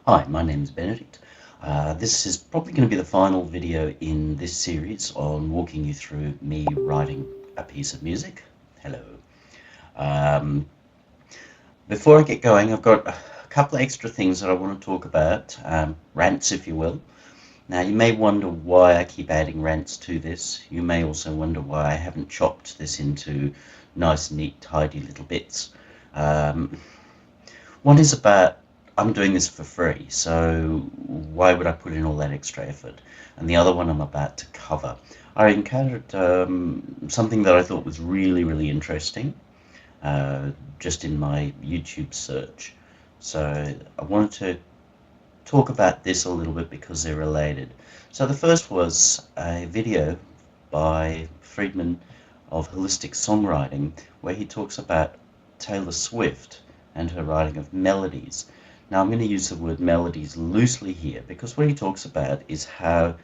Hi, my name is Benedict. This is probably going to be the final video in this series on walking you through me writing a piece of music. Hello. Um, Before I get going, I've got a couple of extra things that I want to talk about, rants if you will. Now, you may wonder why I keep adding rants to this. You may also wonder why I haven't chopped this into nice, neat, tidy little bits. Um, One is about I'm doing this for free, so why would I put in all that extra effort? And the other one I'm about to cover. I encountered something that I thought was really, really interesting just in my YouTube search. So I wanted to talk about this a little bit because they're related. So the first was a video by Friedman of holistic songwriting where he talks about Taylor Swift and her writing of melodies. Now I'm going to use the word melodies loosely here because what he talks about is how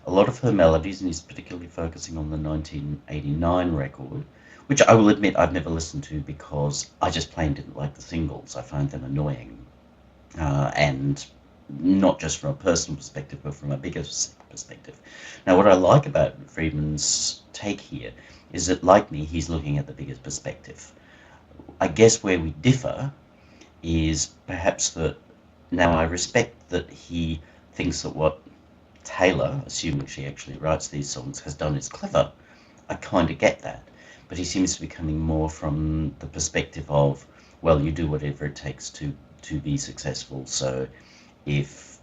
a lot of her melodies, and he's particularly focusing on the 1989 record, which I will admit I've never listened to because I just plain didn't like the singles. I find them annoying. And not just from a personal perspective, but from a bigger perspective. Now, what I like about Friedman's take here is that, like me, he's looking at the bigger perspective. I guess where we differ is perhaps that now I respect that he thinks that what Taylor, assuming she actually writes these songs, has done is clever. I kind of get that. But he seems to be coming more from the perspective of, well, you do whatever it takes to be successful. So if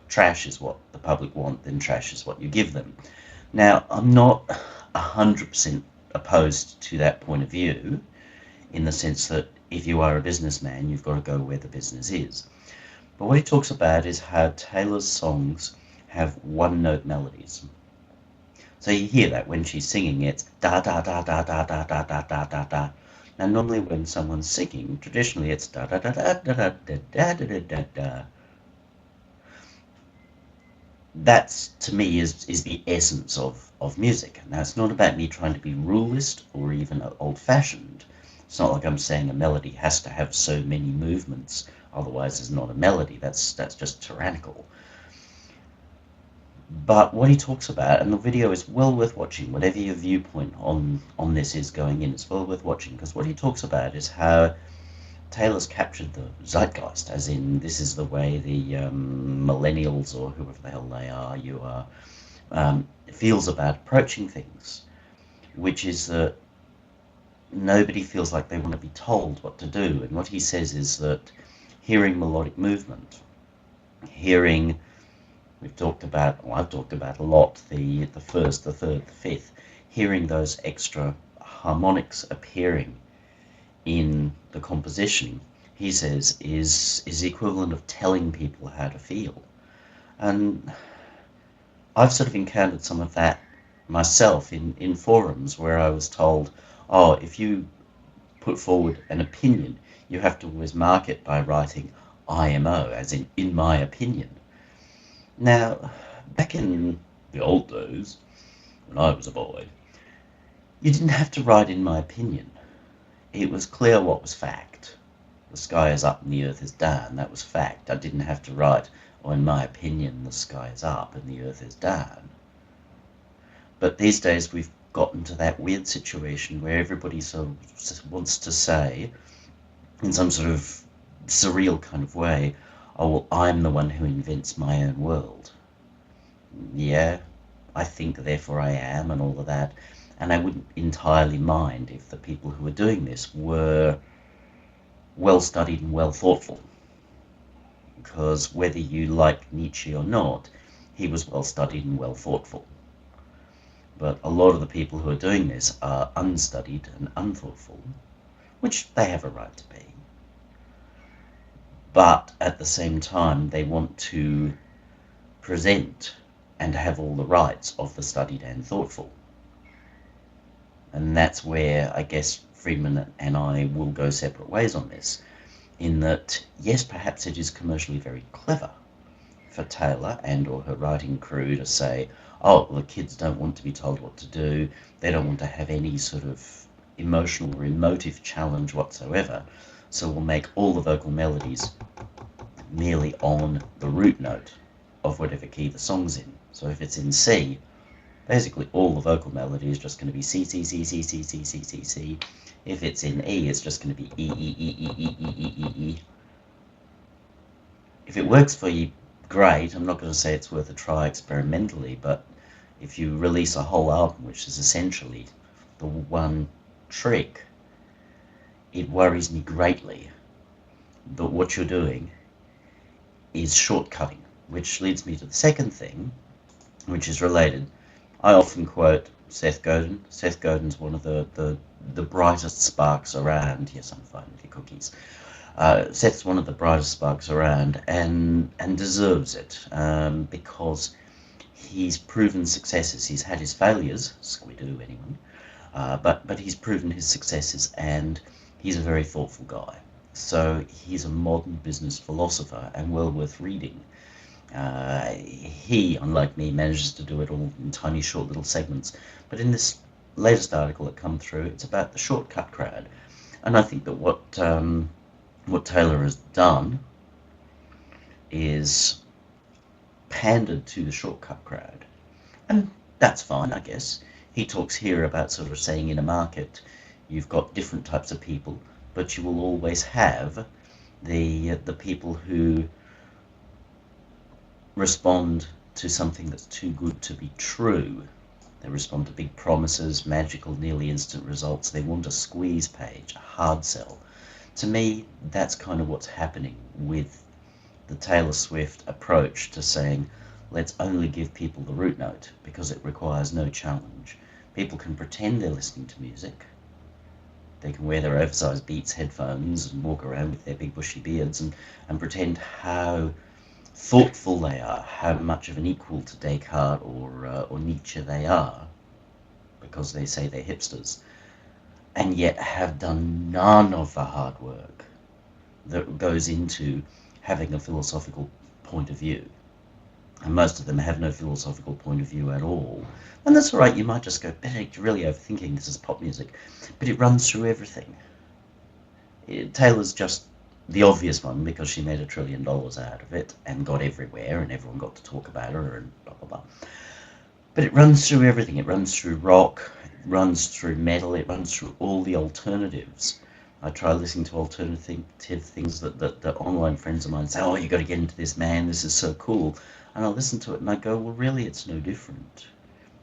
trash is what the public want, then trash is what you give them. Now, I'm not 100% opposed to that point of view, in the sense that if you are a businessman, you've got to go where the business is. But what he talks about is how Taylor's songs have one-note melodies. So you hear that when she's singing, it's da da da da da da da da da da da. Now, normally when someone's singing, traditionally it's da da da da da da da da da da da. That's, to me, is the essence of music. Now, it's not about me trying to be rulist or even old-fashioned. It's not like I'm saying a melody has to have so many movements, otherwise it's not a melody. That's just tyrannical. But what he talks about, and the video is well worth watching, whatever your viewpoint on this is going in, it's well worth watching, because what he talks about is how Taylor's captured the zeitgeist, as in this is the way the millennials, or whoever the hell they are, feels about approaching things, which is that nobody feels like they want to be told what to do. And what he says is that hearing melodic movement, hearing, I've talked about a lot, the first, the third, the fifth, hearing those extra harmonics appearing in the composition, he says, is the equivalent of telling people how to feel. And I've sort of encountered some of that myself in forums where I was told, oh, if you put forward an opinion, you have to always mark it by writing IMO, as in my opinion. Now, back in the old days, when I was a boy, you didn't have to write in my opinion. It was clear what was fact. The sky is up and the earth is down. That was fact. I didn't have to write, oh, in my opinion, the sky is up and the earth is down. But these days we've gotten to that weird situation where everybody sort of wants to say, in some sort of surreal kind of way, oh, well, I'm the one who invents my own world. Yeah, I think, therefore I am, and all of that. And I wouldn't entirely mind if the people who were doing this were well studied and well thoughtful. Because whether you like Nietzsche or not, he was well studied and well thoughtful. But a lot of the people who are doing this are unstudied and unthoughtful, which they have a right to be. But at the same time, they want to present and have all the rights of the studied and thoughtful. And that's where I guess Friedman and I will go separate ways on this, in that, yes, perhaps it is commercially very clever for Taylor and or her writing crew to say, oh, the kids don't want to be told what to do, they don't want to have any sort of emotional or emotive challenge whatsoever, so we'll make all the vocal melodies merely on the root note of whatever key the song's in. So if it's in C, basically all the vocal melody is just going to be C, C, C, C, C, C, C, C, C. If it's in E, it's just going to be E, E, E, E, E, E, E, E, E. If it works for you, great. I'm not going to say it's worth a try experimentally, but if you release a whole album, which is essentially the one trick, it worries me greatly that what you're doing is shortcutting, which leads me to the second thing, which is related. I often quote Seth Godin. Seth Godin's one of the brightest sparks around. Yes, I'm fine with your cookies. Seth's one of the brightest sparks around, and deserves it, because he's proven successes. He's had his failures, squidoo anyone, but he's proven his successes, and he's a very thoughtful guy. So he's a modern business philosopher and well worth reading. He, unlike me, manages to do it all in tiny, short little segments. But in this latest article that come through, it's about the shortcut crowd. And I think that what Taylor has done is pandered to the shortcut crowd. And that's fine, I guess. He talks here about sort of saying in a market, you've got different types of people, but you will always have the people who respond to something that's too good to be true. They respond to big promises, magical, nearly instant results. They want a squeeze page, a hard sell. To me, that's kind of what's happening with the Taylor Swift approach to saying, let's only give people the root note because it requires no challenge. People can pretend they're listening to music. They can wear their oversized Beats headphones and walk around with their big bushy beards and pretend how thoughtful they are, how much of an equal to Descartes or Nietzsche they are, because they say they're hipsters, and yet have done none of the hard work that goes into having a philosophical point of view. And most of them have no philosophical point of view at all. And that's all right, you might just go, Benedict, you're really overthinking, this is pop music. But it runs through everything. Taylor's just the obvious one because she made $1 trillion out of it and got everywhere and everyone got to talk about her and blah, blah, blah. But it runs through everything. It runs through rock, it runs through metal, it runs through all the alternatives. I try listening to alternative things that online friends of mine say, oh, you got to get into this, man, this is so cool. And I listen to it and I go, well, really, it's no different.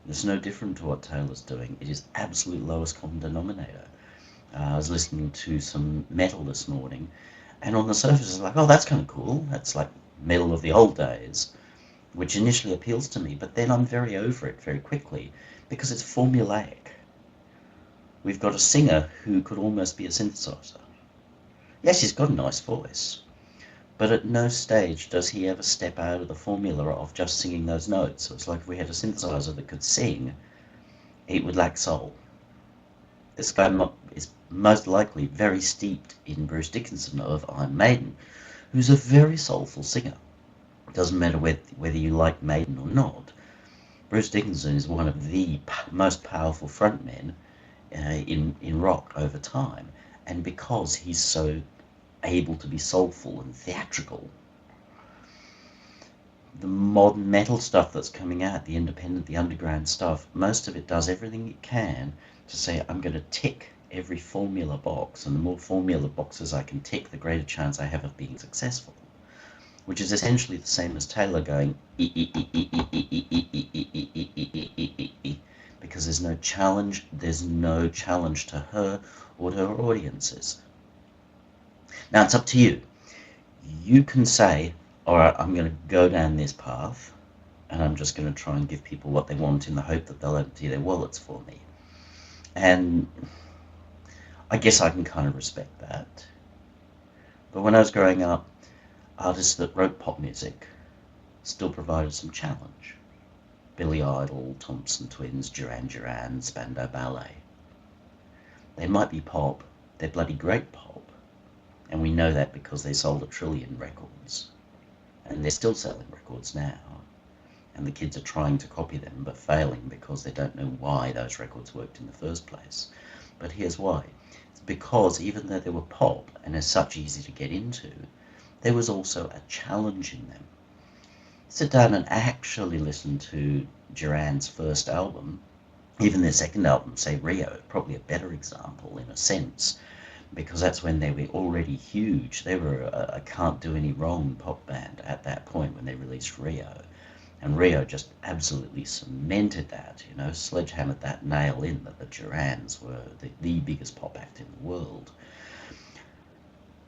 It's no different to what Taylor's doing. It is absolute lowest common denominator. I was listening to some metal this morning, and on the surface it's like, oh, that's kind of cool. That's like metal of the old days, which initially appeals to me, but then I'm very over it very quickly because it's formulaic. We've got a singer who could almost be a synthesizer. Yes, he's got a nice voice, but at no stage does he ever step out of the formula of just singing those notes. So it's like if we had a synthesizer that could sing, it would lack soul. This guy is most likely very steeped in Bruce Dickinson of Iron Maiden, who's a very soulful singer. It doesn't matter whether you like Maiden or not. Bruce Dickinson is one of the most powerful frontmen in rock over time, and because he's so able to be soulful and theatrical, the modern metal stuff that's coming out, the independent, the underground stuff, most of it does everything it can to say, I'm going to tick every formula box, and the more formula boxes I can tick, the greater chance I have of being successful. Which is essentially the same as Taylor going because there's no challenge to her or to her audiences. Now it's up to you. You can say, all right, I'm going to go down this path and I'm just going to try and give people what they want in the hope that they'll empty their wallets for me. And I guess I can kind of respect that. But when I was growing up, artists that wrote pop music still provided some challenge. Billy Idol, Thompson Twins, Duran Duran, Spandau Ballet. They might be pop, they're bloody great pop. And we know that because they sold 1 trillion records. And they're still selling records now. And the kids are trying to copy them, but failing because they don't know why those records worked in the first place. But here's why. It's because even though they were pop, and as such easy to get into, there was also a challenge in them. Sit down and actually listen to Duran's first album, even their second album, say Rio, probably a better example in a sense, because that's when they were already huge. They were a can't do any wrong pop band at that point when they released Rio. And Rio just absolutely cemented that, sledgehammered that nail in that the Durans were the biggest pop act in the world.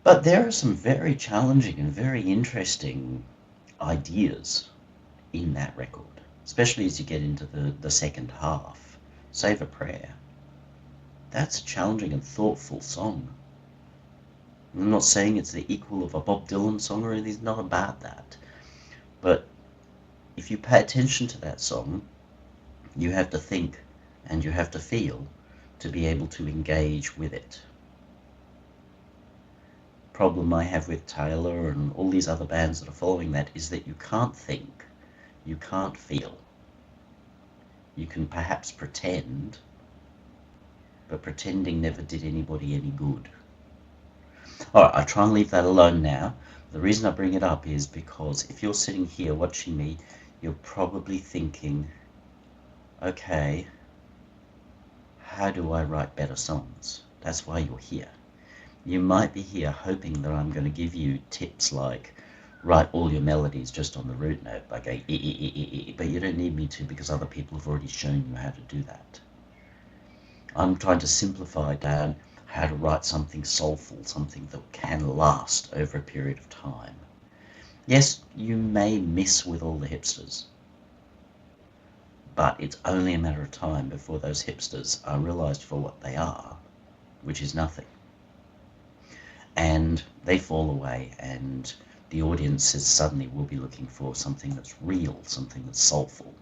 But there are some very challenging and very interesting ideas in that record, especially as you get into the second half. Save a Prayer. That's a challenging and thoughtful song. I'm not saying it's the equal of a Bob Dylan song or anything, it's not about that. But if you pay attention to that song, you have to think and you have to feel to be able to engage with it. Problem I have with Taylor and all these other bands that are following that is that you can't think, you can't feel. You can perhaps pretend, but pretending never did anybody any good. Alright, I try and leave that alone now. The reason I bring it up is because if you're sitting here watching me, you're probably thinking, okay, how do I write better songs? That's why you're here. You might be here hoping that I'm going to give you tips like write all your melodies just on the root note by going but you don't need me to, because other people have already shown you how to do that. I'm trying to simplify down how to write something soulful, something that can last over a period of time. Yes, you may miss with all the hipsters, but it's only a matter of time before those hipsters are realized for what they are, which is nothing. And they fall away, and the audiences suddenly will be looking for something that's real, something that's soulful.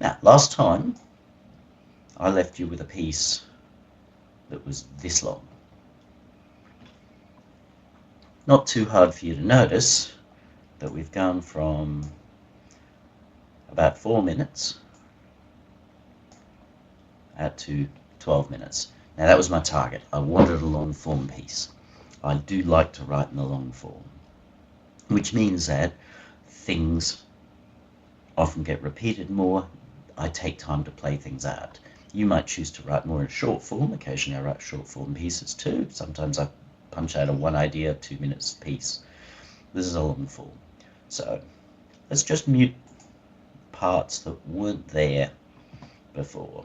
Now, last time I left you with a piece that was this long. Not too hard for you to notice that we've gone from about 4 minutes out to 12 minutes. Now that was my target. I wanted a long form piece. I do like to write in the long form, which means that things often get repeated more. I take time to play things out. You might choose to write more in short form. Occasionally I write short form pieces too. Sometimes I punch out a one idea, 2 minutes piece. This is a long form. So let's just mute parts that weren't there before.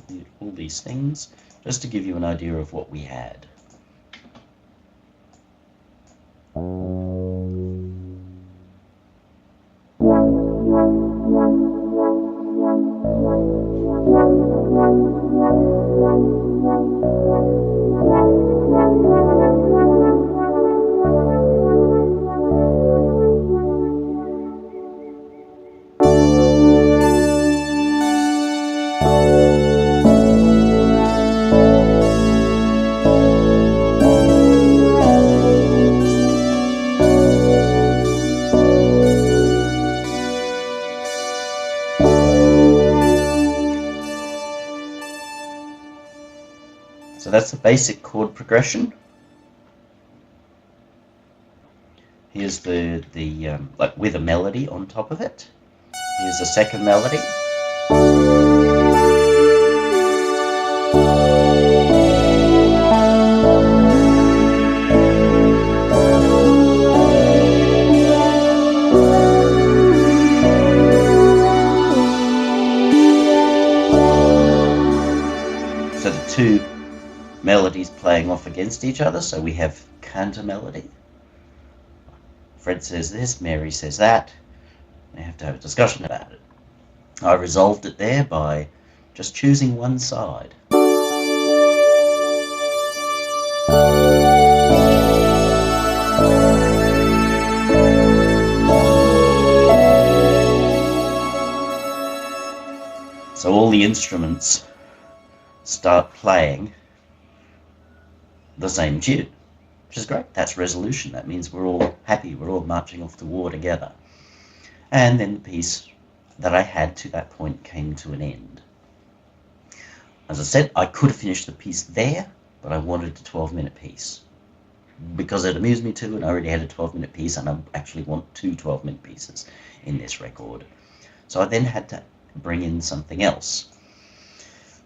Mute all these things just to give you an idea of what we had. So that's the basic chord progression. Here's the like with a melody on top of it. Here's the second melody. So the two melodies playing off against each other, so we have counter melody. Fred says this, Mary says that. We have to have a discussion about it. I resolved it there by just choosing one side. So all the instruments start playing the same tune, which is great. That's resolution. That means we're all happy. We're all marching off to war together. And then the piece that I had to that point came to an end. As I said, I could have finished the piece there, but I wanted a 12-minute piece because it amused me too, and I already had a 12-minute piece, and I actually want two 12-minute pieces in this record. So I then had to bring in something else.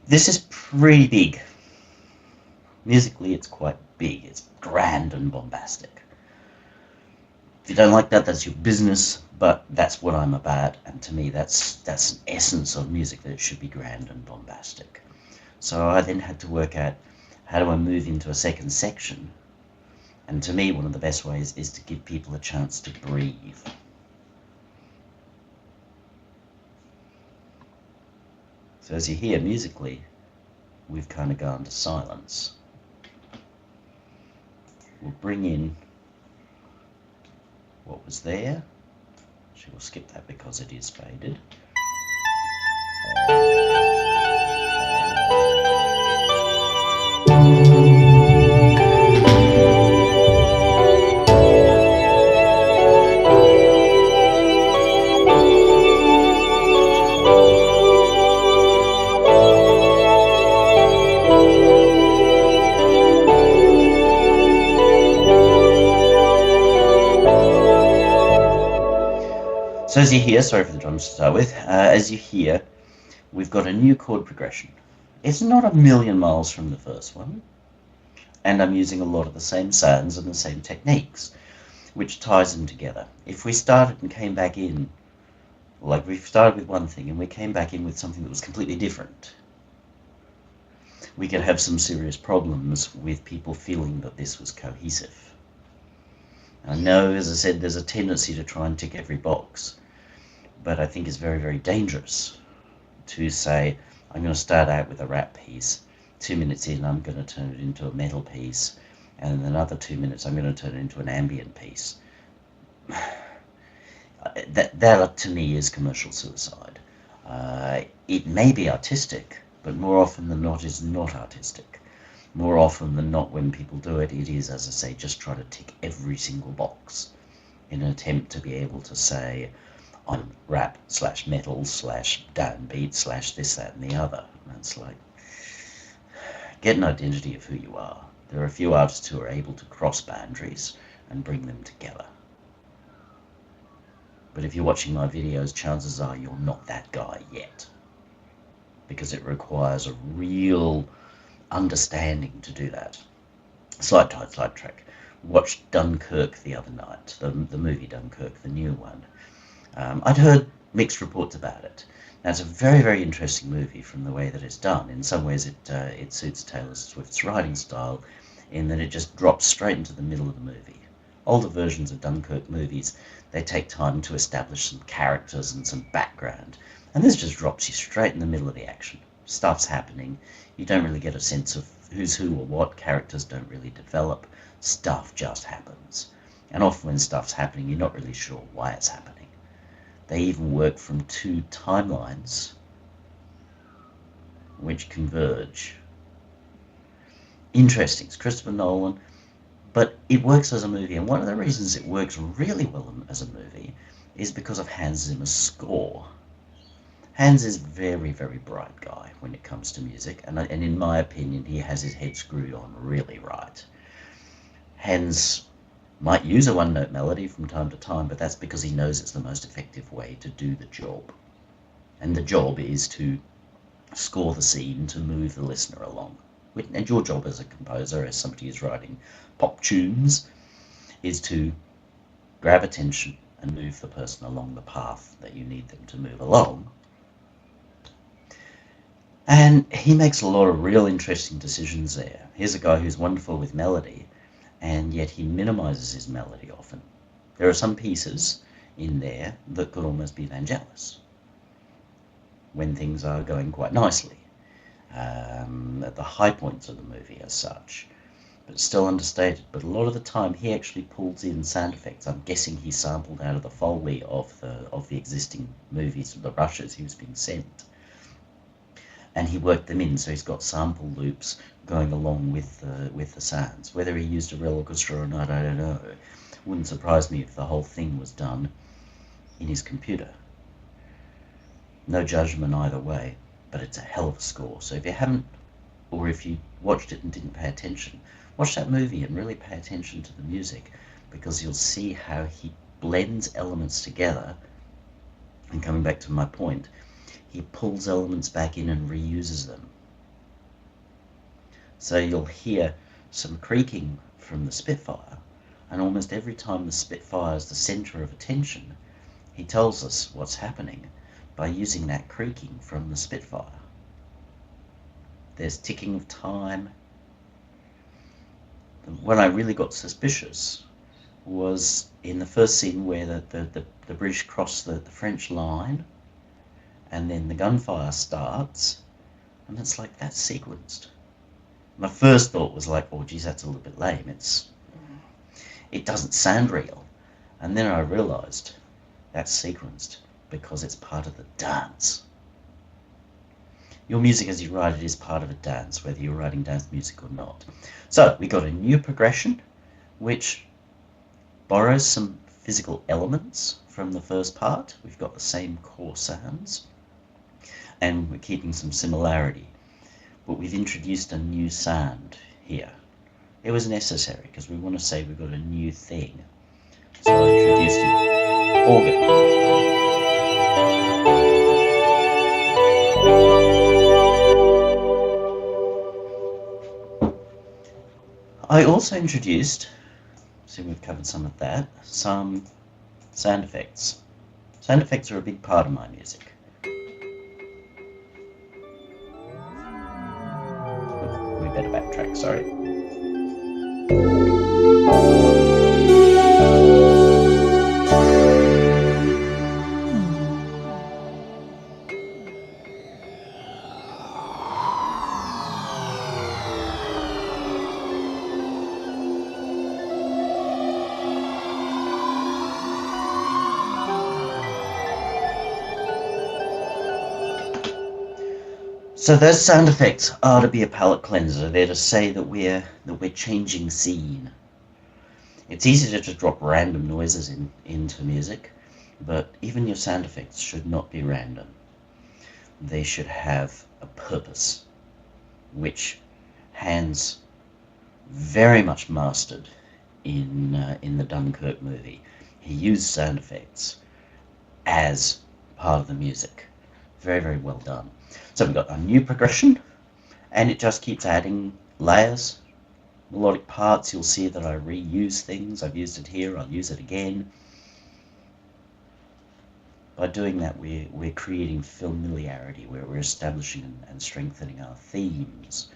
This is pretty big. Musically, it's quite big. It's grand and bombastic. If you don't like that, that's your business, but that's what I'm about, and to me that's an essence of music, that it should be grand and bombastic. So I then had to work out, how do I move into a second section? And to me, one of the best ways is to give people a chance to breathe. So as you hear, musically, we've kind of gone to silence. We'll bring in what was there. Actually, we'll skip that because it is faded. So as you hear, sorry for the drums to start with, as you hear, we've got a new chord progression. It's not a million miles from the first one, and I'm using a lot of the same sounds and the same techniques, which ties them together. If we started and came back in, like we started with one thing and we came back in with something that was completely different, we could have some serious problems with people feeling that this was cohesive. I know, as I said, there's a tendency to try and tick every box, but I think it's very, very dangerous to say, I'm going to start out with a rap piece, 2 minutes in I'm going to turn it into a metal piece, and in another 2 minutes I'm going to turn it into an ambient piece. That to me is commercial suicide. It may be artistic, but more often than not is not artistic. More often than not, when people do it, it is, as I say, just try to tick every single box in an attempt to be able to say, I'm rap / metal / downbeat / this, that, and the other. And it's like, get an identity of who you are. There are a few artists who are able to cross boundaries and bring them together. But if you're watching my videos, chances are you're not that guy yet, because it requires a real understanding to do that. Slight track. Watched Dunkirk the other night, the movie Dunkirk, the new one. I'd heard mixed reports about it. Now, it's a very, very interesting movie from the way that it's done. In some ways, it suits Taylor Swift's writing style, in that it just drops straight into the middle of the movie. Older versions of Dunkirk movies, they take time to establish some characters and some background, and this just drops you straight in the middle of the action. Stuff's happening. You don't really get a sense of who's who or what. Characters don't really develop. Stuff just happens. And often when stuff's happening, you're not really sure why it's happening. They even work from two timelines which converge. Interesting. It's Christopher Nolan, but it works as a movie. And one of the reasons it works really well as a movie is because of Hans Zimmer's score. Hans is a very, very bright guy when it comes to music, and in my opinion, he has his head screwed on really right. Hans might use a one-note melody from time to time, but that's because he knows it's the most effective way to do the job. And the job is to score the scene, to move the listener along. And your job as a composer, as somebody who's writing pop tunes, is to grab attention and move the person along the path that you need them to move along. And he makes a lot of real interesting decisions there. Here's a guy who's wonderful with melody, and yet he minimizes his melody often. There are some pieces in there that could almost be Vangelis when things are going quite nicely, at the high points of the movie as such, but still understated. But a lot of the time he actually pulls in sound effects. I'm guessing he sampled out of the Foley of the existing movies, the rushes he was being sent, and he worked them in, so he's got sample loops going along with the sounds. Whether he used a real orchestra or not, I don't know. Wouldn't surprise me if the whole thing was done in his computer. No judgment either way, but it's a hell of a score. So if you haven't or if you watched it and didn't pay attention, watch that movie and really pay attention to the music, because you'll see how he blends elements together. And coming back to my point, he pulls elements back in and reuses them. So you'll hear some creaking from the Spitfire, and almost every time the Spitfire is the center of attention, he tells us what's happening by using that creaking from the Spitfire. There's ticking of time. When I really got suspicious was in the first scene where the British cross the French line, and then the gunfire starts, and it's like, that's sequenced. My first thought was like, oh geez, that's a little bit lame. It doesn't sound real. And then I realized that's sequenced because it's part of the dance. Your music as you write it is part of a dance, whether you're writing dance music or not. So we got a new progression which borrows some physical elements from the first part. We've got the same core sounds and we're keeping some similarity, but we've introduced a new sound here. It was necessary because we want to say we've got a new thing. So I introduced an organ. I also introduced, so we've covered some of that, some sound effects. Sound effects are a big part of my music. We better backtrack, sorry. So those sound effects are to be a palate cleanser. They're to say that we're changing scene. It's easy to just drop random noises into music, but even your sound effects should not be random. They should have a purpose, which Hans very much mastered in the Dunkirk movie. He used sound effects as part of the music. Very, very well done. So we've got a new progression, and it just keeps adding layers, melodic parts. You'll see that I reuse things. I've used it here, I'll use it again. By doing that, we're creating familiarity, where we're establishing and strengthening our themes.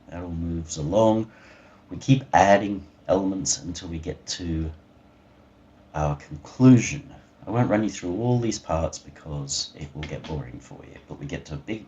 That all moves along. We keep adding elements until we get to our conclusion. I won't run you through all these parts because it will get boring for you, but we get to a big...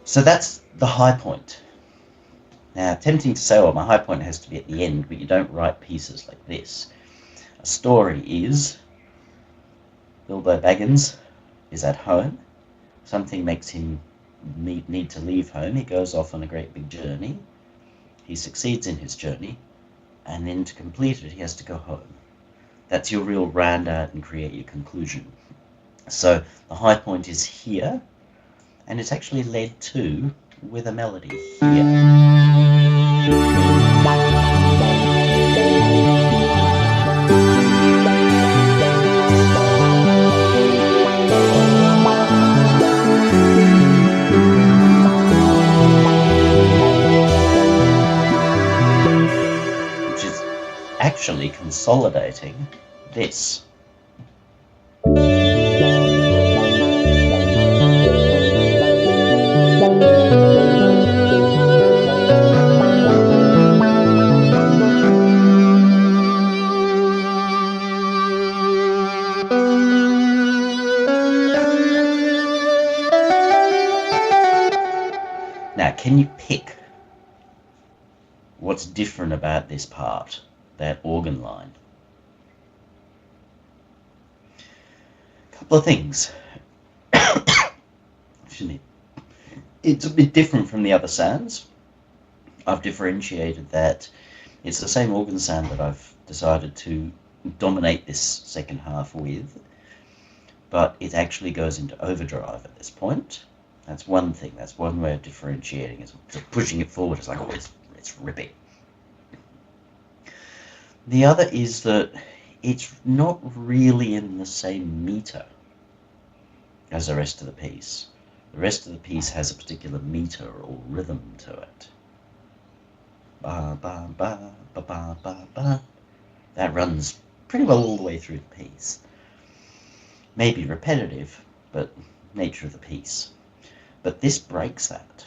So that's the high point. Now, tempting to say, well, my high point has to be at the end, but you don't write pieces like this. A story is Bilbo Baggins is at home. Something makes him need to leave home. He goes off on a great big journey. He succeeds in his journey, and then to complete it, he has to go home. That's your real round out and create your conclusion. So the high point is here, and it's actually led to with a melody here. Which is actually consolidating this. can you pick what's different about this part, that organ line? A couple of things. Excuse me. It's a bit different from the other sounds. I've differentiated that it's the same organ sound that I've decided to dominate this second half with, but it actually goes into overdrive at this point. That's one thing. That's one way of differentiating. It's just pushing it forward. It's like, oh, it's ripping. The other is that it's not really in the same meter as the rest of the piece. The rest of the piece has a particular meter or rhythm to it. Ba ba ba ba ba ba ba. That runs pretty well all the way through the piece. Maybe repetitive, but nature of the piece. But this breaks that,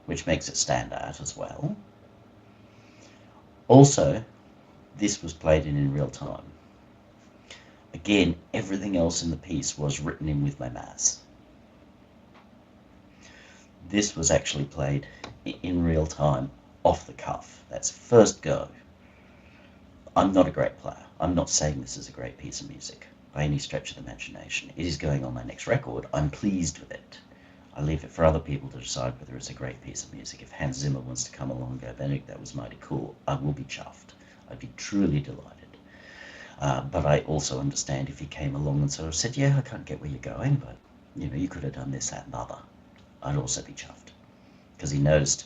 which makes it stand out as well. Also, this was played in real time. Again, everything else in the piece was written in with my mass. This was actually played in real time, off the cuff. That's first go. I'm not a great player. I'm not saying this is a great piece of music by any stretch of the imagination. It is going on my next record. I'm pleased with it. I leave it for other people to decide whether it's a great piece of music. If Hans Zimmer wants to come along and go, Benedict, that was mighty cool, I will be chuffed. I'd be truly delighted. But I also understand if he came along and sort of said, yeah, I can't get where you're going, but you could have done this, that, and the other. I'd also be chuffed. Because he noticed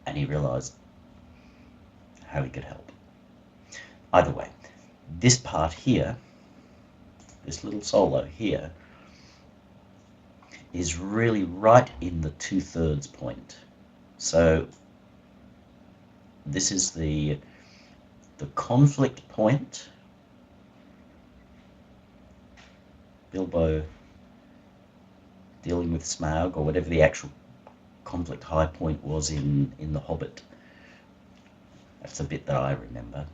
and he realised how he could help. Either way, this part here, this little solo here, is really right in the 2/3 point. So this is the conflict point. Bilbo dealing with Smaug, or whatever the actual conflict high point was in The Hobbit. That's the bit that I remember,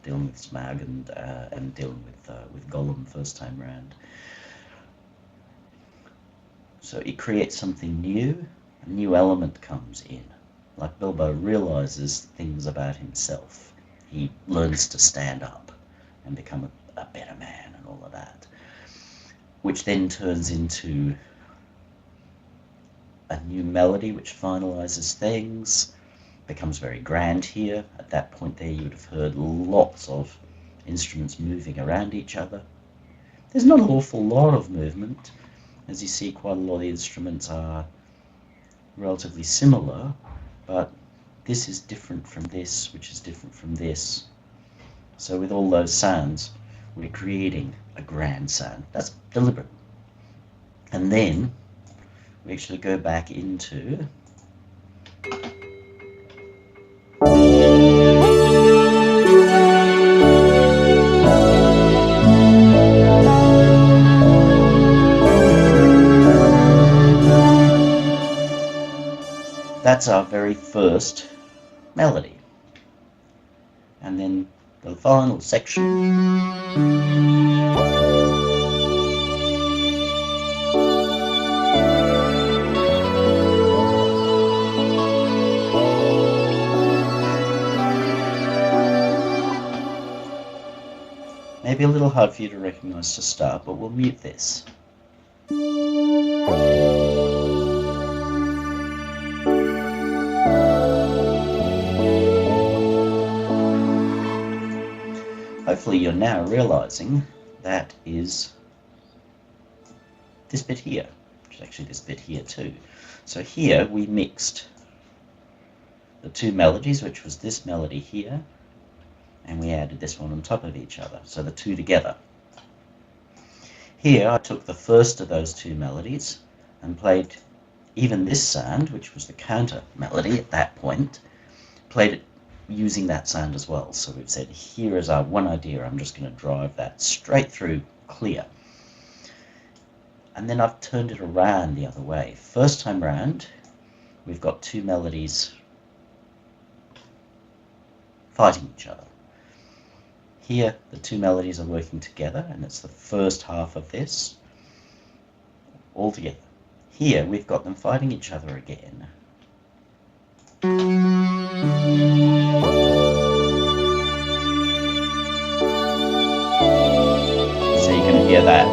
dealing with Smaug and dealing with Gollum first time round. So it creates something new, a new element comes in. Like Bilbo realizes things about himself. He learns to stand up and become a better man and all of that, which then turns into a new melody which finalizes things, becomes very grand here. At that point there you would have heard lots of instruments moving around each other. There's not an awful lot of movement. As you see, quite a lot of the instruments are relatively similar, but this is different from this, which is different from this. So with all those sounds, we're creating a grand sound. That's deliberate. And then we actually go back into that's our very first melody. And then the final section. Maybe a little hard for you to recognize to start, but we'll mute this. Hopefully you're now realizing that is this bit here, which is actually this bit here too. So here we mixed the two melodies, which was this melody here, and we added this one on top of each other, so the two together. Here I took the first of those two melodies and played even this sound, which was the counter melody at that point, played it using that sound as well. So we've said, here is our one idea, I'm just going to drive that straight through clear. And then I've turned it around the other way. First time round, we've got two melodies fighting each other. Here, the two melodies are working together, and it's the first half of this, all together. Here, we've got them fighting each other again, So you can hear that.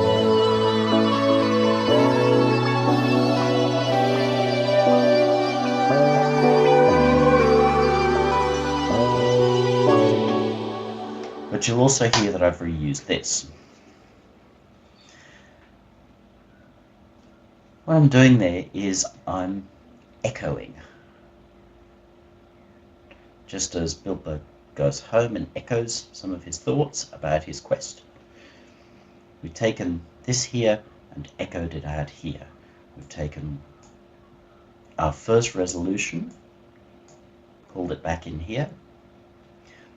But you'll also hear that I've reused this. What I'm doing there is I'm echoing. Just as Bilbo goes home and echoes some of his thoughts about his quest. We've taken this here and echoed it out here. We've taken our first resolution, pulled it back in here,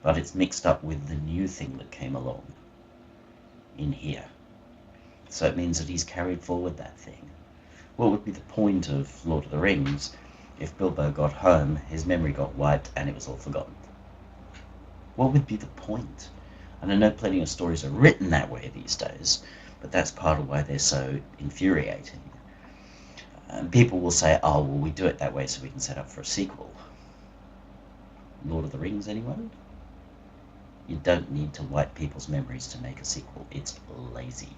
but it's mixed up with the new thing that came along in here. So it means that he's carried forward that thing. What would be the point of Lord of the Rings if Bilbo got home, his memory got wiped, and it was all forgotten? What would be the point? And I know plenty of stories are written that way these days, but that's part of why they're so infuriating. People will say, oh, well, we do it that way so we can set up for a sequel. Lord of the Rings, anyone? You don't need to wipe people's memories to make a sequel. It's lazy.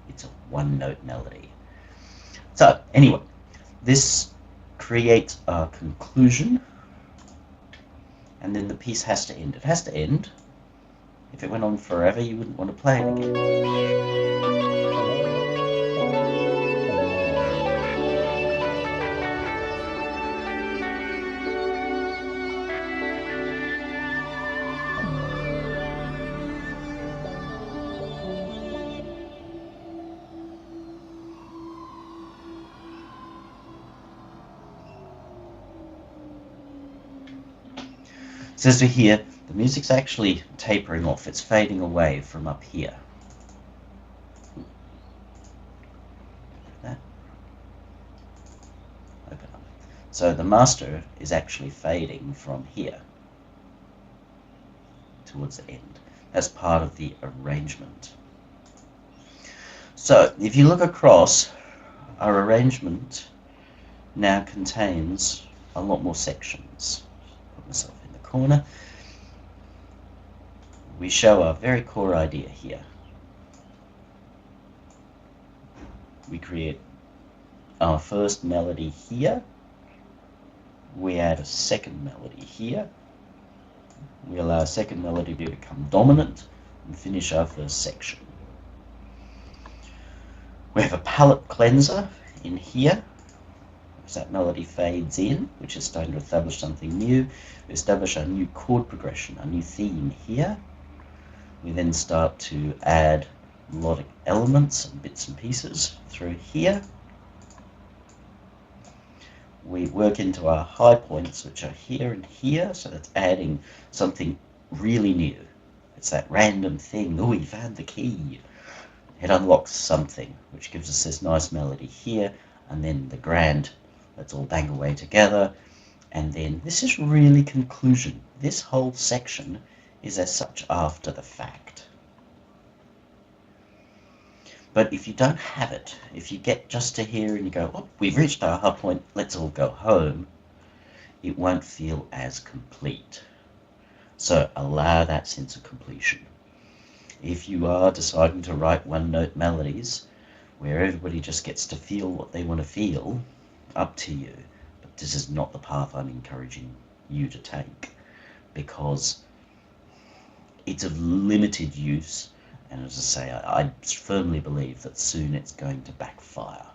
It's a one-note melody. So, anyway, this creates a conclusion, and then the piece has to end. It has to end. If it went on forever, you wouldn't want to play it again. So as we hear, the music's actually tapering off. It's fading away from up here. That. Open up. So the master is actually fading from here towards the end. That's part of the arrangement. So if you look across, our arrangement now contains a lot more sections. Put myself in the corner. We show our very core idea here. We create our first melody here. We add a second melody here. We allow a second melody to become dominant and finish our first section. We have a palette cleanser in here. As that melody fades in, which is starting to establish something new, we establish our new chord progression, our new theme here. We then start to add melodic elements and bits and pieces through here. We work into our high points, which are here and here, so that's adding something really new. It's that random thing. Oh, you found the key. It unlocks something, which gives us this nice melody here, and then the grand, let's all bang away together. And then this is really conclusion. This whole section is as such after the fact. But if you don't have it, if you get just to here and you go, oh, we've reached our high point, let's all go home, it won't feel as complete. So allow that sense of completion. If you are deciding to write one-note melodies, where everybody just gets to feel what they want to feel, up to you. But this is not the path I'm encouraging you to take, because it's of limited use, and as I say, I firmly believe that soon it's going to backfire.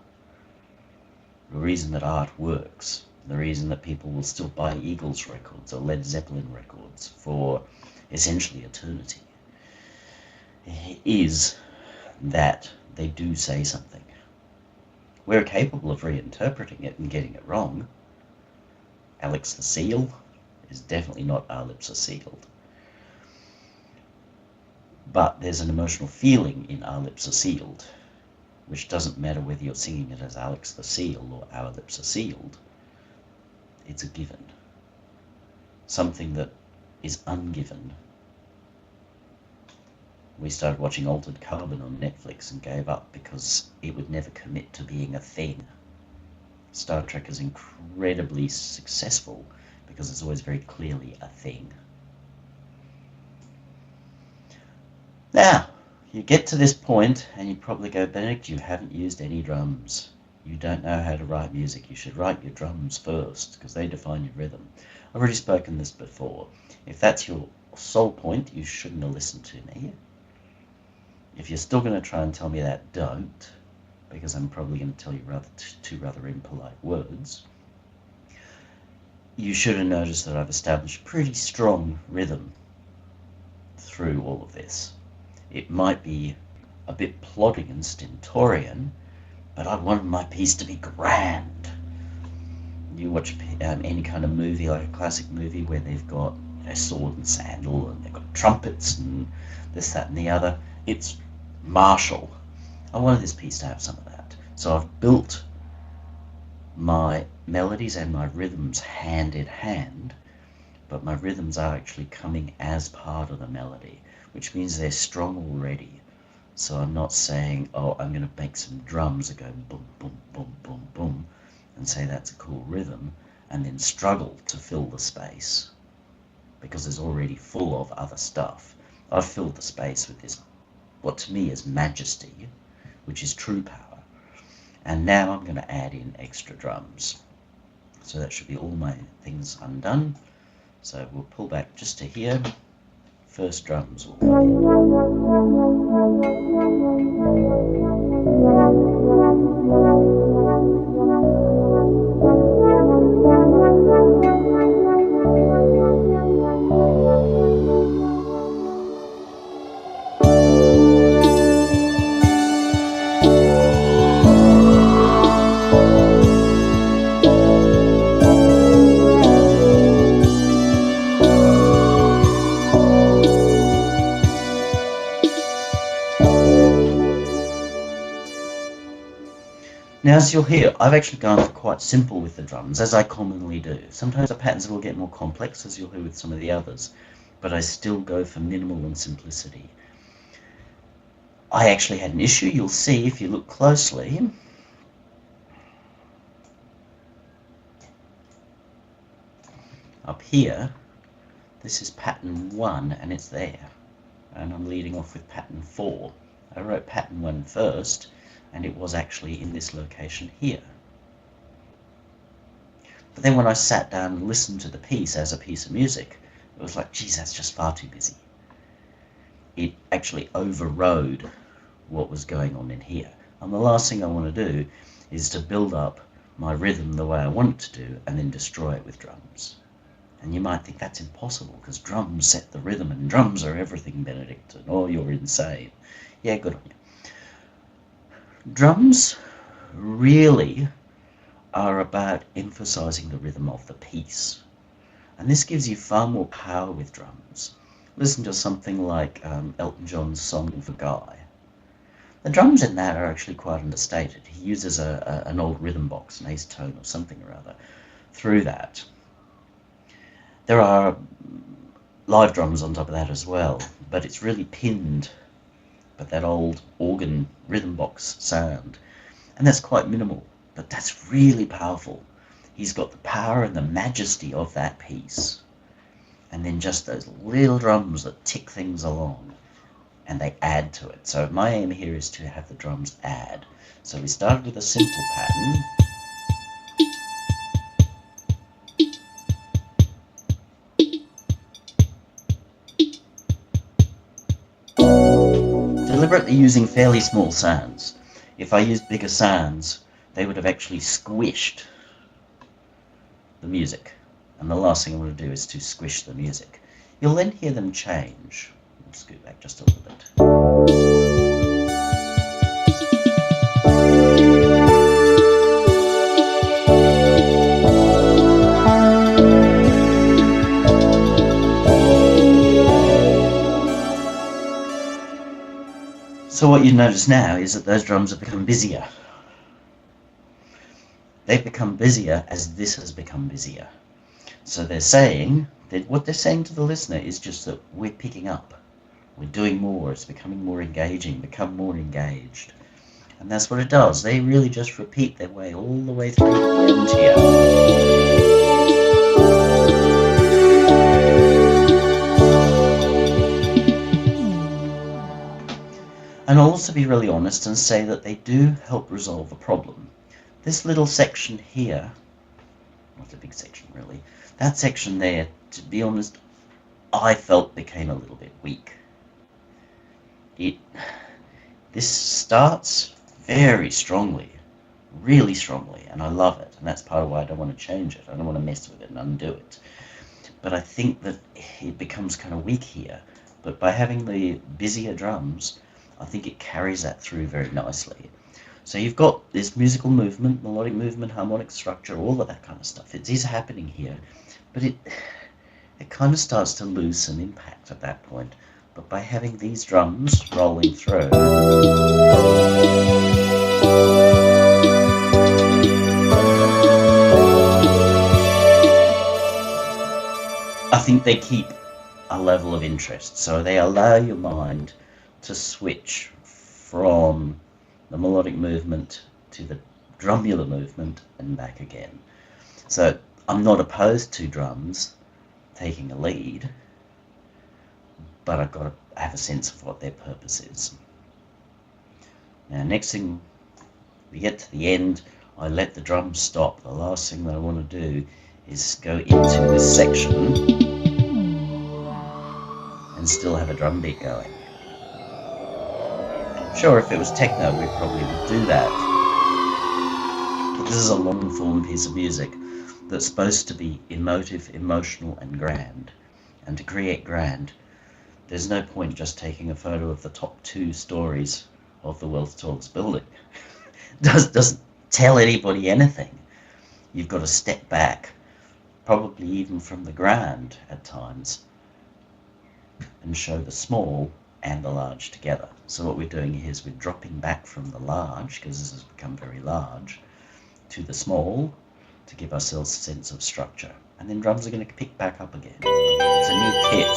The reason that art works, the reason that people will still buy Eagles records or Led Zeppelin records for essentially eternity, is that they do say something. We're capable of reinterpreting it and getting it wrong. Alex the Seal is definitely not Our Lips Are Sealed. But there's an emotional feeling in Our Lips Are Sealed, which doesn't matter whether you're singing it as Alex the Seal or Our Lips Are Sealed. It's a given. Something that is ungiven. We started watching Altered Carbon on Netflix and gave up because it would never commit to being a thing. Star Trek is incredibly successful because it's always very clearly a thing. Now, you get to this point and you probably go, Benedict, you haven't used any drums. You don't know how to write music. You should write your drums first because they define your rhythm. I've already spoken this before. If that's your sole point, you shouldn't have listened to me. If you're still going to try and tell me that, don't, because I'm probably going to tell you two rather impolite words. You should have noticed that I've established pretty strong rhythm through all of this. It might be a bit plodding and stentorian, but I wanted my piece to be grand. You watch any kind of movie, like a classic movie, where they've got sword and sandal, and they've got trumpets and this, that, and the other. It's martial. I wanted this piece to have some of that. So I've built my melodies and my rhythms hand in hand, but my rhythms are actually coming as part of the melody, which means they're strong already. So I'm not saying, oh, I'm going to make some drums that go boom, boom, boom, boom, boom, and say that's a cool rhythm, and then struggle to fill the space, because it's already full of other stuff. I've filled the space with this, what to me is majesty, which is true power. And now I'm going to add in extra drums. So that should be all my things undone. So we'll pull back just to here. First drums will come Now, as you'll hear, I've actually gone for quite simple with the drums, as I commonly do. Sometimes the patterns will get more complex, as you'll hear with some of the others, but I still go for minimal and simplicity. I actually had an issue, you'll see if you look closely. Up here, this is pattern 1, and it's there. And I'm leading off with pattern 4. I wrote pattern 1 first, and it was actually in this location here. But then when I sat down and listened to the piece as a piece of music, it was like, geez, that's just far too busy. It actually overrode what was going on in here. And the last thing I want to do is to build up my rhythm the way I want it to do, and then destroy it with drums. And you might think that's impossible, because drums set the rhythm, and drums are everything, Benedict, and oh, you're insane. Yeah, good on you. Drums really are about emphasizing the rhythm of the piece, and this gives you far more power with drums. Listen to something like Elton John's song for Guy. The drums in that are actually quite understated. He uses an old rhythm box, an ace tone or something or other, through that. There are live drums on top of that as well, but it's really pinned by that old organ rhythm box sound, and that's quite minimal, but that's really powerful. He's got the power and the majesty of that piece, and then just those little drums that tick things along, and they add to it. So my aim here is to have the drums add. So we started with a simple pattern. Deliberately using fairly small sounds. If I used bigger sounds, they would have actually squished the music. And the last thing I want to do is to squish the music. You'll then hear them change. I'll scoot back just a little bit. So what you notice now is that those drums have become busier. They've become busier as this has become busier. So they're saying, that what they're saying to the listener is just that we're picking up. We're doing more, it's becoming more engaging, become more engaged. And that's what it does. They really just repeat their way all the way through to the end here. And I'll also be really honest and say that they do help resolve a problem. This little section here, not a big section really, that section there, to be honest, I felt became a little bit weak. This starts very strongly, really strongly, and I love it, and that's part of why I don't want to change it. I don't want to mess with it and undo it. But I think that it becomes kind of weak here. But by having the busier drums, I think it carries that through very nicely. So you've got this musical movement, melodic movement, harmonic structure, all of that kind of stuff. It is happening here, but it kind of starts to lose some impact at that point. But by having these drums rolling through, I think they keep a level of interest. So they allow your mind to switch from the melodic movement to the drumular movement and back again. So I'm not opposed to drums taking a lead, but I've got to have a sense of what their purpose is. Now, next thing we get to the end, I let the drums stop. The last thing that I want to do is go into this section and still have a drum beat going. Sure, if it was techno, we probably would do that. But this is a long-form piece of music that's supposed to be emotive, emotional, and grand. And to create grand, there's no point just taking a photo of the top 2 stories of the world's tallest building. Doesn't tell anybody anything. You've got to step back, probably even from the grand at times, and show the small and the large together. So what we're doing here is we're dropping back from the large, because this has become very large, to the small to give ourselves a sense of structure. And then drums are going to pick back up again. It's a new kit.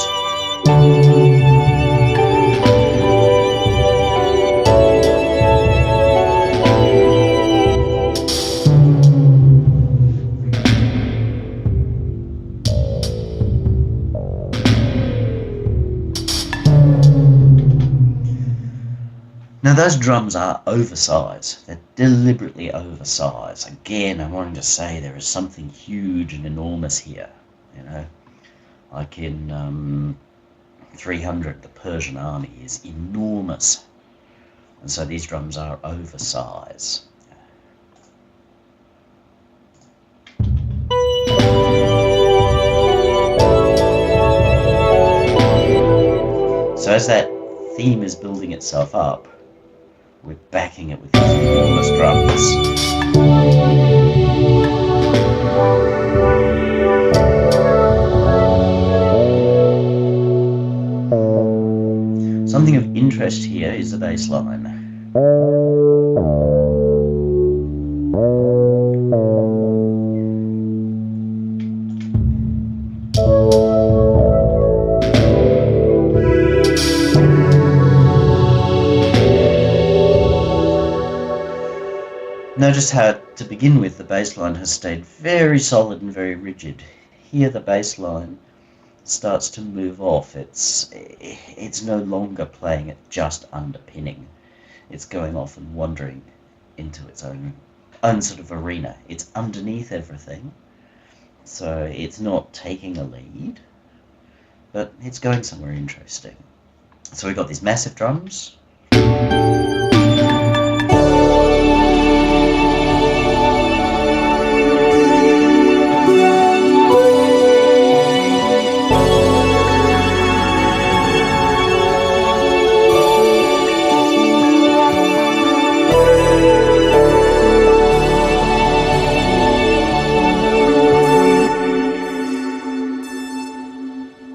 Now those drums are oversized. They're deliberately oversized. Again, I'm wanting to say there is something huge and enormous here. You know, like in 300, the Persian army is enormous, and so these drums are oversized. So as that theme is building itself up, we're backing it with these enormous drums. Something of interest here is the bass line. Notice how, to begin with, the bass line has stayed very solid and very rigid. Here the bass line starts to move off. It's no longer playing at just underpinning. It's going off and wandering into its own sort of arena. It's underneath everything, so it's not taking a lead, but it's going somewhere interesting. So we've got these massive drums.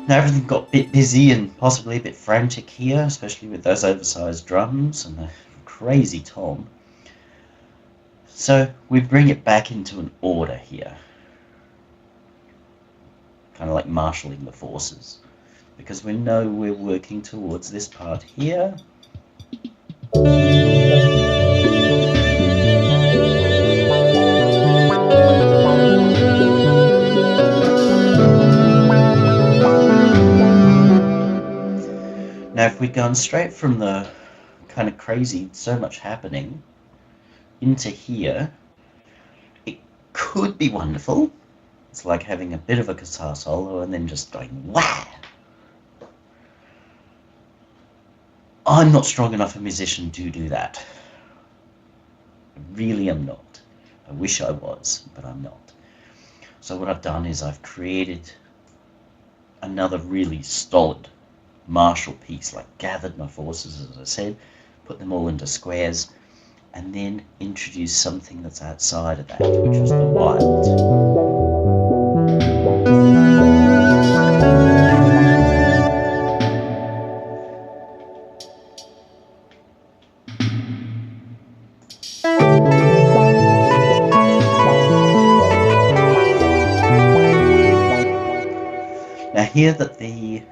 Now everything got a bit busy and possibly a bit frantic here, especially with those oversized drums and the crazy tom. So we bring it back into an order here. Kind of like marshalling the forces. Because we know we're working towards this part here. Now if we'd gone straight from the kind of crazy, so much happening, into here. It could be wonderful. It's like having a bit of a guitar solo and then just going, wow! I'm not strong enough a musician to do that. I really am not. I wish I was, but I'm not. So what I've done is I've created another really solid Marshall piece, like gathered my forces, as I said, put them all into squares, and then introduce something that's outside of that, which was the wild. Now here that the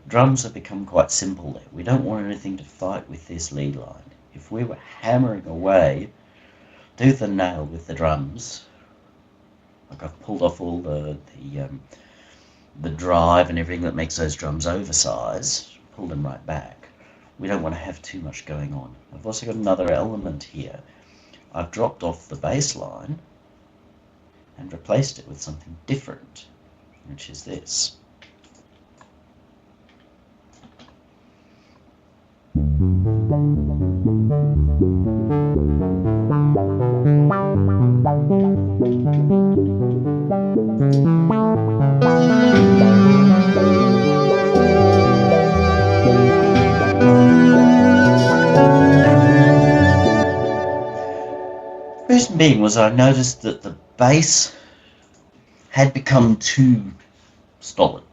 drums have become quite simple there, we don't want anything to fight with this lead line. If we were hammering away tooth and nail with the drums, like I've pulled off all the drive and everything that makes those drums oversized, pulled them right back. We don't want to have too much going on. I've also got another element here. I've dropped off the bass line and replaced it with something different, which is this. Reason being was I noticed that the bass had become too solid.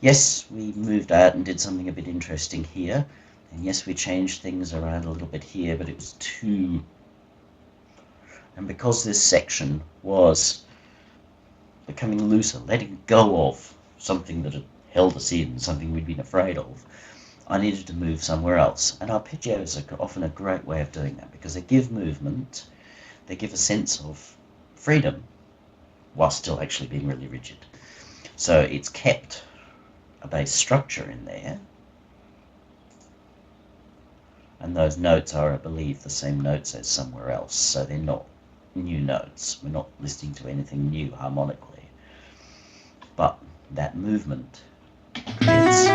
Yes, we moved out and did something a bit interesting here, and yes, we changed things around a little bit here, but it was too... And because this section was becoming looser, letting go of something that had held us in, something we'd been afraid of, I needed to move somewhere else. And arpeggios are often a great way of doing that, because they give movement, they give a sense of freedom, while still actually being really rigid. So it's kept a bass structure in there, and those notes are, I believe, the same notes as somewhere else, so they're not new notes. We're not listening to anything new harmonically, but that movement creates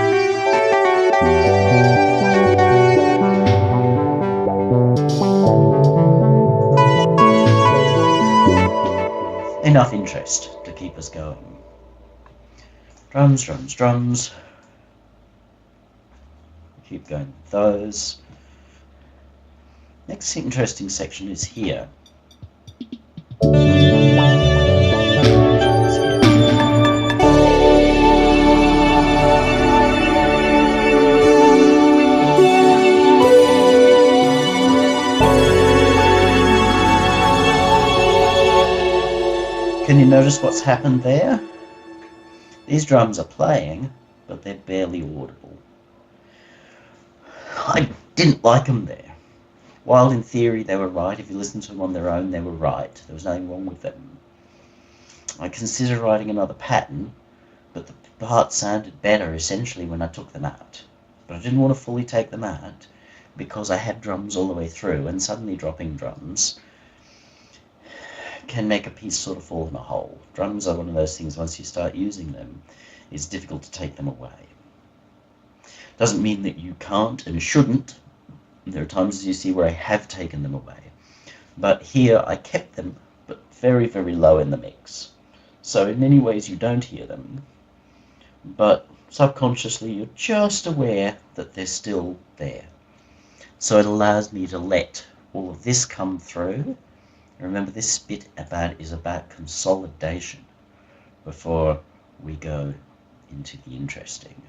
enough interest to keep us going. Drums, drums, drums. Keep going with those. Next interesting section is here. Can you notice what's happened there? These drums are playing, but they're barely audible. I didn't like them there. While in theory they were right, if you listen to them on their own, they were right. There was nothing wrong with them. I considered writing another pattern, but the parts sounded better essentially when I took them out. But I didn't want to fully take them out because I had drums all the way through, and suddenly dropping drums can make a piece sort of fall in a hole. Drums are one of those things, once you start using them, it's difficult to take them away. Doesn't mean that you can't and shouldn't. There are times you see where I have taken them away. But here I kept them, but very, very low in the mix. So in many ways you don't hear them, but subconsciously you're just aware that they're still there. So it allows me to let all of this come through. Remember, this bit is about consolidation before we go into the interesting.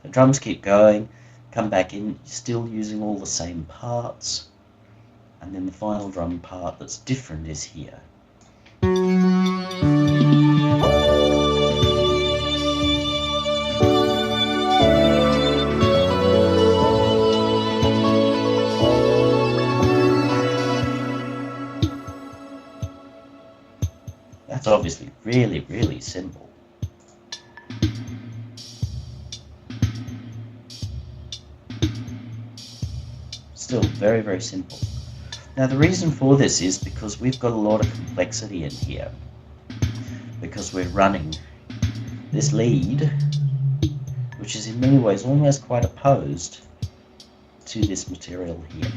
The drums keep going, come back in, still using all the same parts, and then the final drum part that's different is here. That's obviously really, really simple. still very, very simple. Now the reason for this is because we've got a lot of complexity in here, because we're running this lead, which is in many ways almost quite opposed to this material here.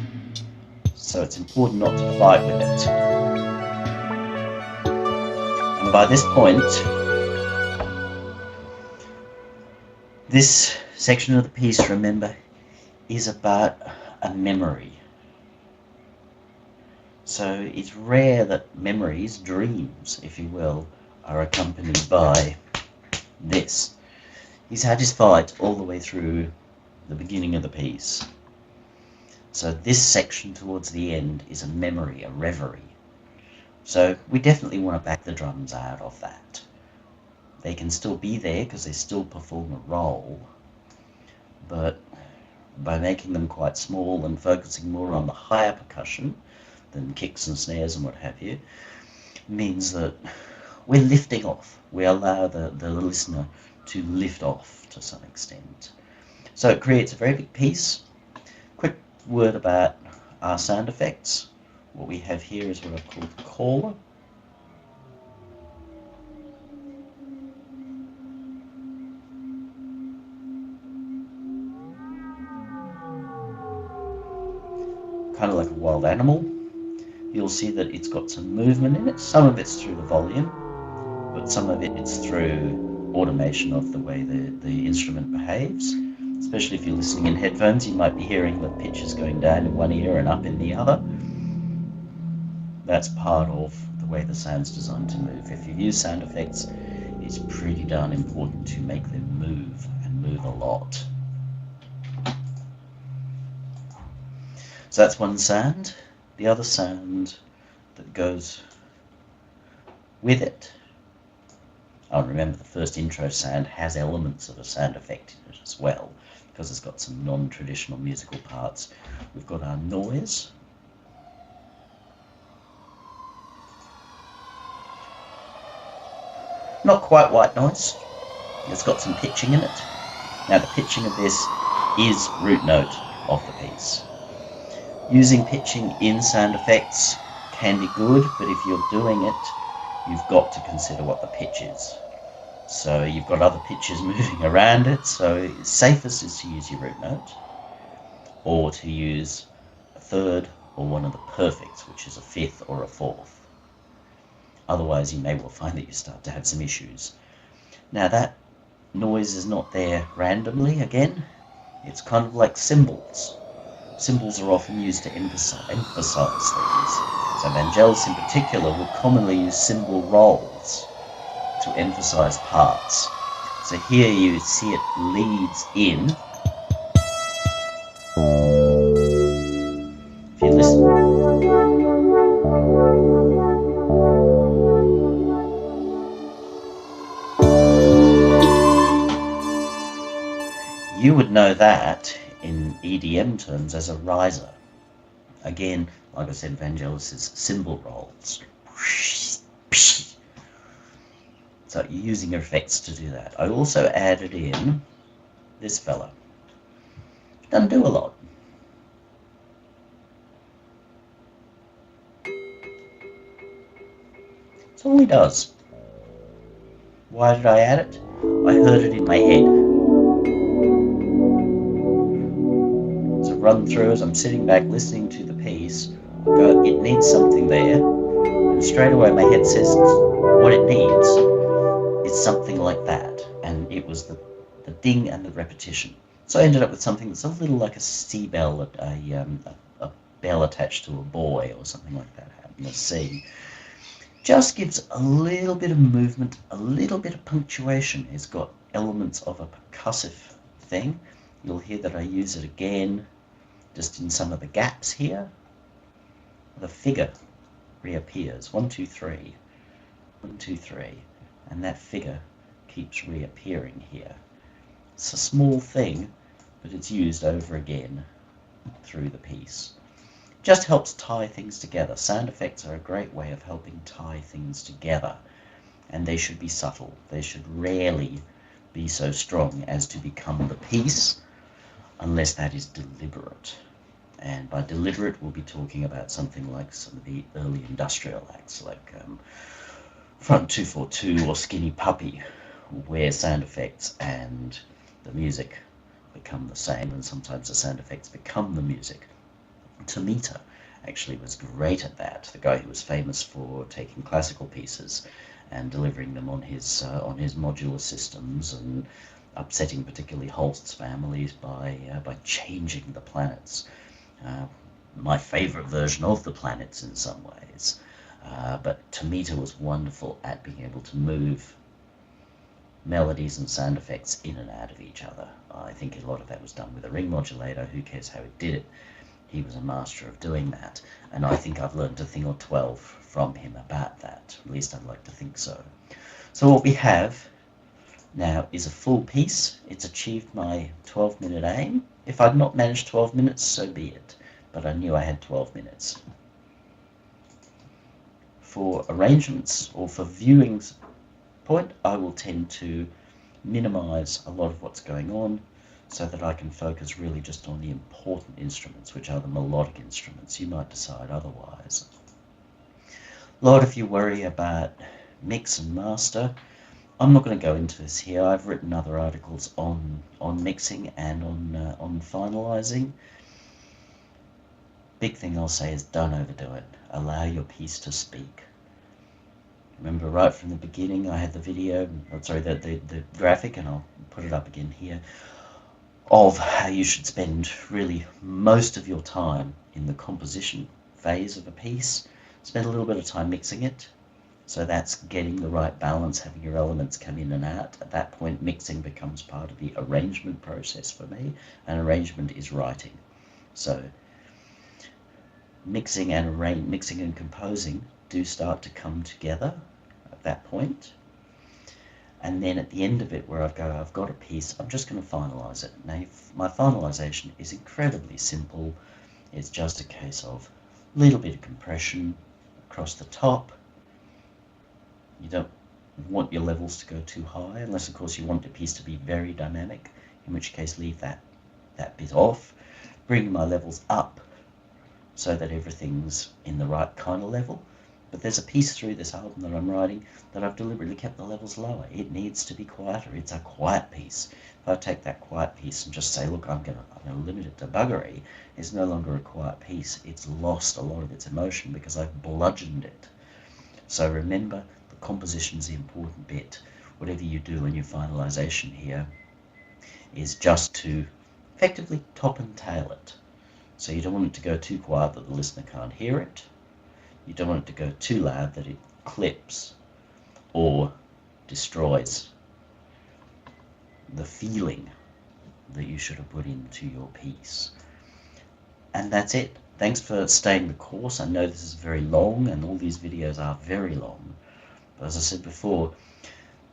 So it's important not to fight with it. And by this point, this section of the piece, remember, is about a memory. So it's rare that memories, dreams, if you will, are accompanied by this. He's had his fight all the way through the beginning of the piece. So this section towards the end is a memory, a reverie. So we definitely want to back the drums out of that. They can still be there because they still perform a role, but by making them quite small and focusing more on the higher percussion than kicks and snares and what have you, means that we're lifting off. We allow the listener to lift off to some extent. So it creates a very big piece. Quick word about our sound effects. What we have here is what I've called the caller. Kind of like a wild animal. You'll see that it's got some movement in it. Some of it's through the volume, but some of it's through automation of the way the instrument behaves. Especially if you're listening in headphones, you might be hearing the pitches going down in one ear and up in the other. That's part of the way the sound's designed to move. If you use sound effects, it's pretty darn important to make them move, and move a lot. So that's one sound. The other sound that goes with it, remember the first intro sound has elements of a sound effect in it as well, because it's got some non-traditional musical parts. We've got our noise. Not quite white noise. It's got some pitching in it. Now the pitching of this is root note of the piece. Using pitching in sound effects can be good, but if you're doing it, you've got to consider what the pitch is. So you've got other pitches moving around it, so safest is to use your root note, or to use a third or one of the perfects, which is a fifth or a fourth. Otherwise you may well find that you start to have some issues. Now that noise is not there randomly, again. It's kind of like cymbals. Cymbals are often used to emphasize things. So Vangelis in particular will commonly use cymbal rolls to emphasize parts. So here you see it leads in. If you listen, you would know that in EDM terms as a riser. Again, like I said, Vangelis' cymbal rolls. So you're using effects to do that. I also added in this fella. Doesn't do a lot. That's all he does. Why did I add it? I heard it in my head. Run through as I'm sitting back listening to the piece, I go, it needs something there, and straight away my head says what it needs is something like that, and it was the ding and the repetition. So I ended up with something that's a little like a C bell, a bell attached to a buoy or something like that out in the sea. Just gives a little bit of movement, a little bit of punctuation. It's got elements of a percussive thing. You'll hear that I use it again just in some of the gaps here. The figure reappears. 1, 2, 3. 1, 2, 3. And that figure keeps reappearing here. It's a small thing, but it's used over again through the piece. Just helps tie things together. Sound effects are a great way of helping tie things together. And they should be subtle. They should rarely be so strong as to become the piece, unless that is deliberate. And by deliberate, we'll be talking about something like some of the early industrial acts, like Front 242 or Skinny Puppy, where sound effects and the music become the same, and sometimes the sound effects become the music. Tomita actually was great at that. The guy who was famous for taking classical pieces and delivering them on his modular systems and upsetting particularly Holst's families by changing the planets. My favorite version of the planets in some ways. But Tomita was wonderful at being able to move melodies and sound effects in and out of each other. I think a lot of that was done with a ring modulator. Who cares how it did it? He was a master of doing that, and I think I've learned a thing or 12 from him about that. At least I'd like to think so. So what we have now is a full piece. It's achieved my 12-minute aim. If I'd not managed 12 minutes, so be it. But I knew I had 12 minutes. For arrangements or for viewing's point, I will tend to minimize a lot of what's going on so that I can focus really just on the important instruments, which are the melodic instruments. You might decide otherwise. A lot of you worry about mix and master. I'm not going to go into this here. I've written other articles on mixing and on finalizing. Big thing I'll say is don't overdo it. Allow your piece to speak. Remember right from the beginning I had the video, the graphic, and I'll put it up again here, of how you should spend really most of your time in the composition phase of a piece. Spend a little bit of time mixing it. So that's getting the right balance, having your elements come in and out. At that point, mixing becomes part of the arrangement process for me, and arrangement is writing. So mixing and composing do start to come together at that point. And then at the end of it, where I've got a piece, I'm just going to finalize it. Now, my finalization is incredibly simple. It's just a case of a little bit of compression across the top. You don't want your levels to go too high, unless of course you want the piece to be very dynamic, in which case leave that bit off. Bring my levels up so that everything's in the right kind of level. But there's a piece through this album that I'm writing that I've deliberately kept the levels lower. It needs to be quieter. It's a quiet piece. If I take that quiet piece and just say, look, I'm gonna limit it to buggery, it's no longer a quiet piece. It's lost a lot of its emotion because I've bludgeoned it. So remember, the composition's the important bit. Whatever you do in your finalization here is just to effectively top and tail it. So you don't want it to go too quiet that the listener can't hear it. You don't want it to go too loud that it clips or destroys the feeling that you should have put into your piece. And that's it. Thanks for staying the course. I know this is very long, and all these videos are very long. But as I said before,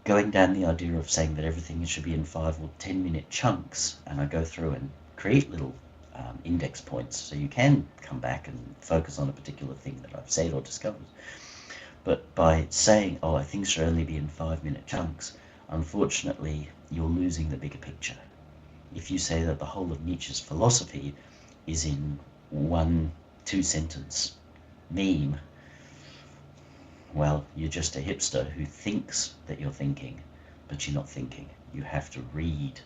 going down the idea of saying that everything should be in 5 or 10-minute chunks, and I go through and create little index points so you can come back and focus on a particular thing that I've said or discovered. But by saying, oh, things should only be in 5-minute chunks, unfortunately, you're losing the bigger picture. If you say that the whole of Nietzsche's philosophy is in 1-2 sentence meme, well, you're just a hipster who thinks that you're thinking, but you're not thinking. You have to read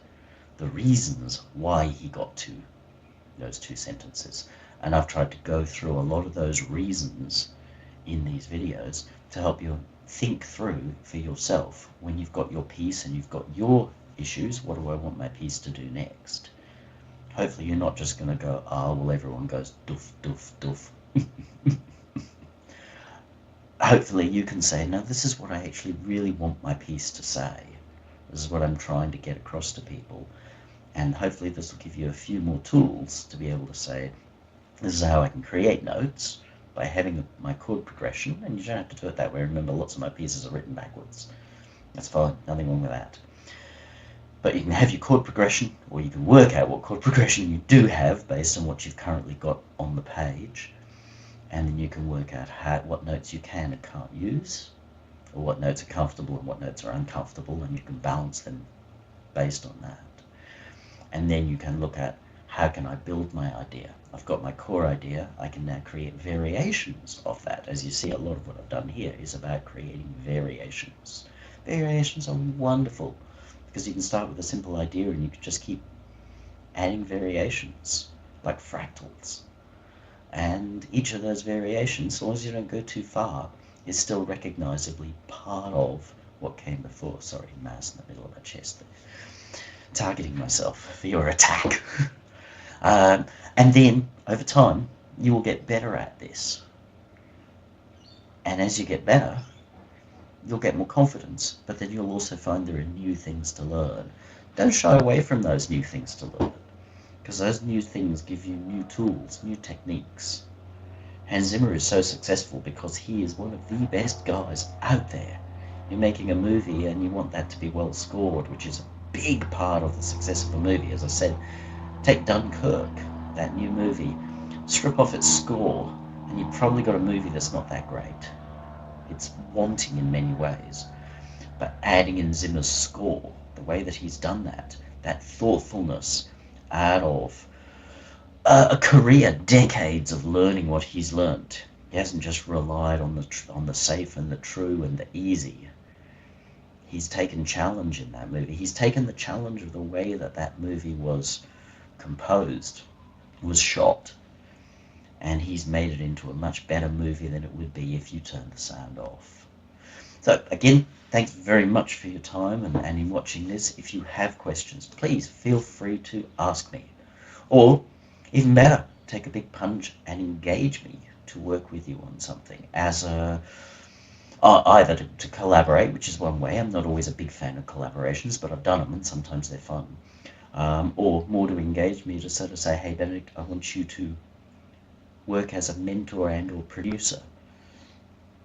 the reasons why he got to those 2 sentences. And I've tried to go through a lot of those reasons in these videos to help you think through for yourself when you've got your piece and you've got your issues. What do I want my piece to do next? Hopefully you're not just going to go, well, everyone goes doof, doof, doof. Hopefully you can say, no, this is what I actually really want my piece to say. This is what I'm trying to get across to people. And hopefully this will give you a few more tools to be able to say, this is how I can create notes by having my chord progression. And you don't have to do it that way. Remember, lots of my pieces are written backwards. That's fine, nothing wrong with that. But you can have your chord progression, or you can work out what chord progression you do have based on what you've currently got on the page. And then you can work out what notes you can and can't use, or what notes are comfortable and what notes are uncomfortable, and you can balance them based on that. And then you can look at how can I build my idea? I've got my core idea. I can now create variations of that. As you see, a lot of what I've done here is about creating variations. Variations are wonderful because you can start with a simple idea and you can just keep adding variations like fractals. And each of those variations, as long as you don't go too far, is still recognizably part of what came before. Sorry, mouse in the middle of my chest there. Targeting myself for your attack. And then, over time, you will get better at this. And as you get better, you'll get more confidence, but then you'll also find there are new things to learn. Don't shy away from those new things to learn, because those new things give you new tools, new techniques. Hans Zimmer is so successful because he is one of the best guys out there. You're making a movie and you want that to be well scored, which is a big part of the success of a movie. As I said, take Dunkirk, that new movie, strip off its score, and you've probably got a movie that's not that great. It's wanting in many ways. But adding in Zimmer's score, the way that he's done that thoughtfulness out of a career, decades of learning what he's learnt. He hasn't just relied on the safe and the true and the easy. He's taken challenge in that movie. He's taken the challenge of the way that movie was composed, was shot, and he's made it into a much better movie than it would be if you turned the sound off. So again, thanks very much for your time and in watching this. If you have questions, please feel free to ask me. Or, even better, take a big plunge and engage me to work with you on something as either to collaborate, which is one way. I'm not always a big fan of collaborations, but I've done them and sometimes they're fun. Or more to engage me to sort of say, hey Benedict, I want you to work as a mentor and or producer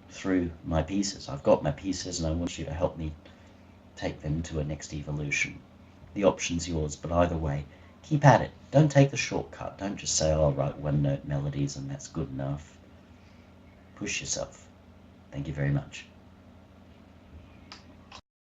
through my pieces. I've got my pieces and I want you to help me take them to a next evolution. The option's yours, but either way, keep at it. Don't take the shortcut. Don't just say, I'll write one-note melodies and that's good enough. Push yourself. Thank you very much.